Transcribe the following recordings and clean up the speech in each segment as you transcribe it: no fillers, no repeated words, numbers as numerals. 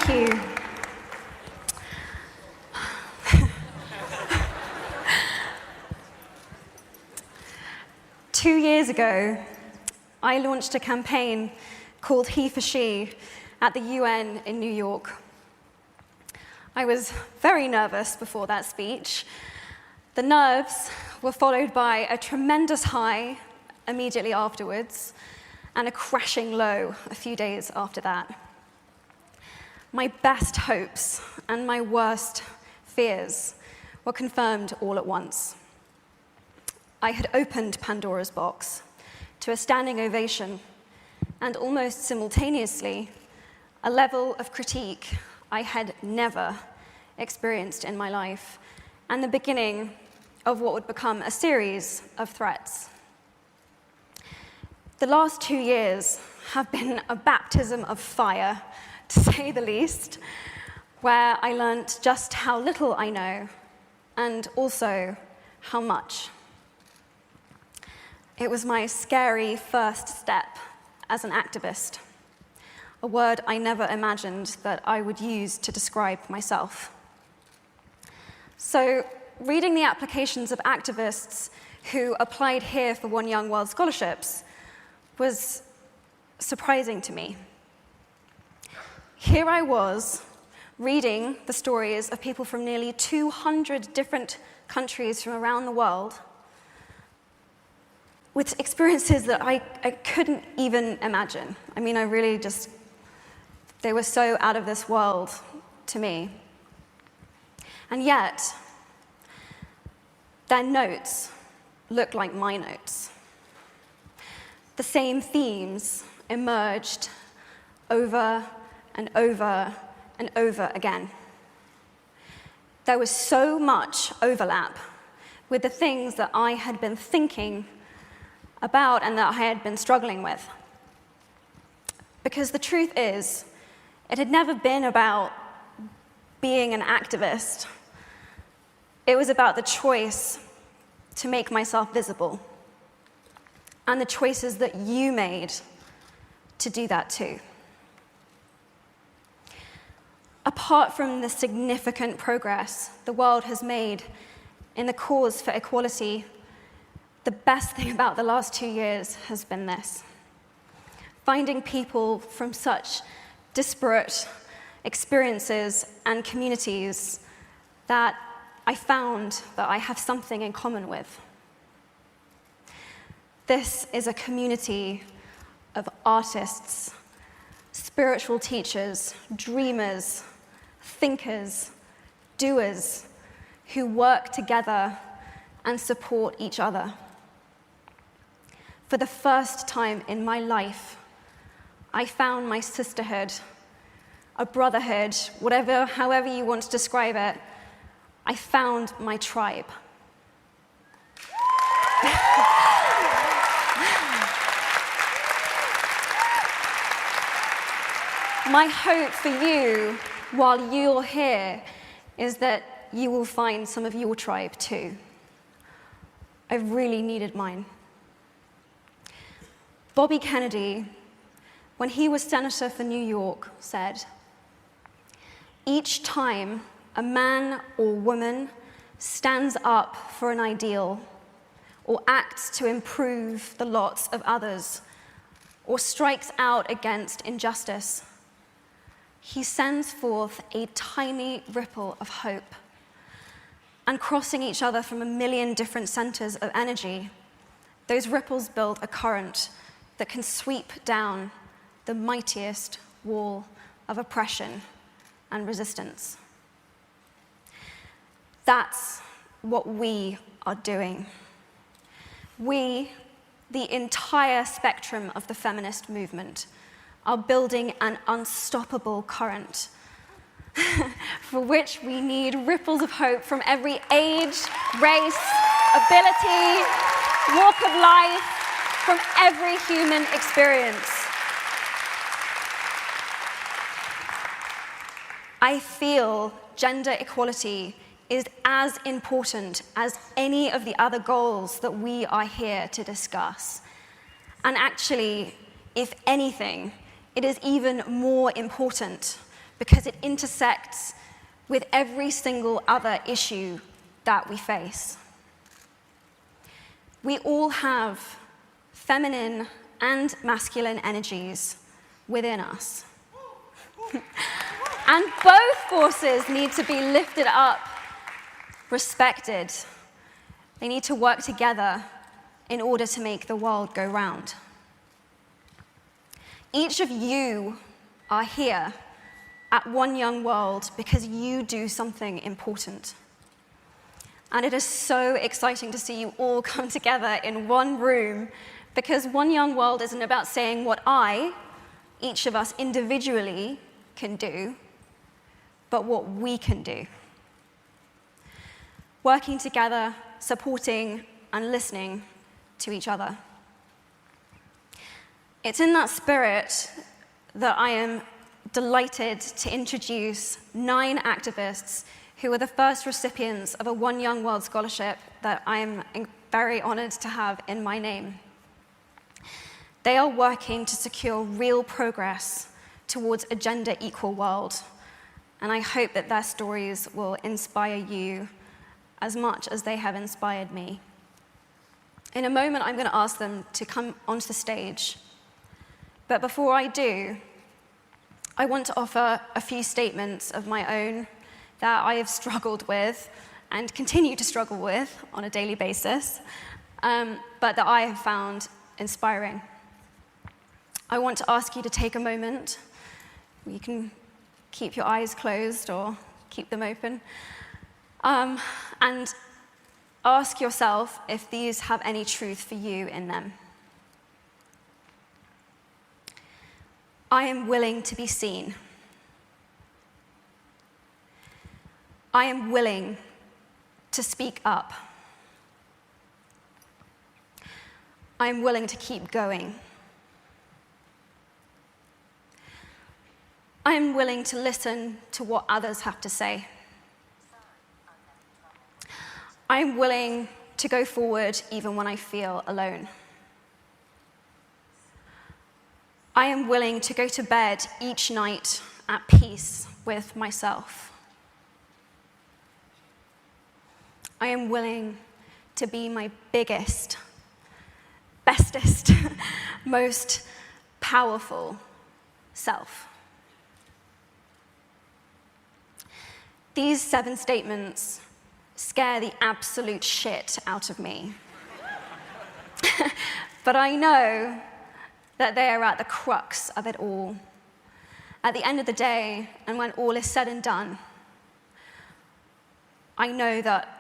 Thank you. 2 years ago, I launched a campaign called He for She at the UN in New York. I was very nervous before that speech. The nerves were followed by a tremendous high immediately afterwards and a crashing low a few days after that. My best hopes and my worst fears were confirmed all at once. I had opened Pandora's box to a standing ovation and almost simultaneously a level of critique I had never experienced in my life, and the beginning of what would become a series of threats. The last 2 years have been a baptism of fire, to say the least, where I learnt just how little I know and also how much. It was my scary first step as an activist, a word I never imagined that I would use to describe myself. So, reading the applications of activists who applied here for One Young World Scholarships was surprising to me. Here I was, reading the stories of people from nearly 200 different countries from around the world, with experiences that I couldn't even imagine. I mean, they were so out of this world to me. And yet, their notes looked like my notes. The same themes emerged over and over and over again. There was so much overlap with the things that I had been thinking about and that I had been struggling with. Because the truth is, it had never been about being an activist. It was about the choice to make myself visible, and the choices that you made to do that too. Apart from the significant progress the world has made in the cause for equality, the best thing about the last 2 years has been this: finding people from such disparate experiences and communities that I found that I have something in common with. This is a community of artists, spiritual teachers, dreamers, thinkers, doers, who work together and support each other. For the first time in my life, I found my sisterhood, a brotherhood, however you want to describe it. I found my tribe. My hope for you, while you're here, is that you will find some of your tribe too. I really needed mine. Bobby Kennedy, when he was senator for New York, said, "Each time a man or woman stands up for an ideal, or acts to improve the lots of others, or strikes out against injustice, he sends forth a tiny ripple of hope. And crossing each other from a million different centers of energy, those ripples build a current that can sweep down the mightiest wall of oppression and resistance." That's what we are doing. We, the entire spectrum of the feminist movement, are building an unstoppable current for which we need ripples of hope from every age, race, ability, walk of life, from every human experience. I feel gender equality is as important as any of the other goals that we are here to discuss. And actually, if anything, it is even more important because it intersects with every single other issue that we face. We all have feminine and masculine energies within us. And both forces need to be lifted up, respected. They need to work together in order to make the world go round. Each of you are here at One Young World because you do something important. And it is so exciting to see you all come together in one room, because One Young World isn't about saying what each of us individually can do, but what we can do. Working together, supporting, and listening to each other. It's in that spirit that I am delighted to introduce 9 activists who are the first recipients of a One Young World scholarship that I am very honored to have in my name. They are working to secure real progress towards a gender-equal world, and I hope that their stories will inspire you as much as they have inspired me. In a moment, I'm going to ask them to come onto the stage, but before I do, I want to offer a few statements of my own that I have struggled with and continue to struggle with on a daily basis, but that I have found inspiring. I want to ask you to take a moment. You can keep your eyes closed or keep them open, and ask yourself if these have any truth for you in them. I am willing to be seen. I am willing to speak up. I am willing to keep going. I am willing to listen to what others have to say. I am willing to go forward even when I feel alone. I am willing to go to bed each night at peace with myself. I am willing to be my biggest, bestest, most powerful self. These 7 statements scare the absolute shit out of me. But I know that they are at the crux of it all. At the end of the day, and when all is said and done, I know that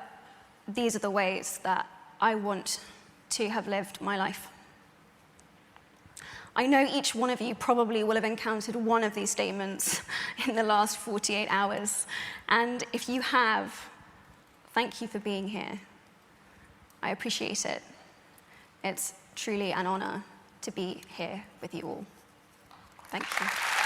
these are the ways that I want to have lived my life. I know each one of you probably will have encountered one of these statements in the last 48 hours. And if you have, thank you for being here. I appreciate it. It's truly an honor to be here with you all. Thank you.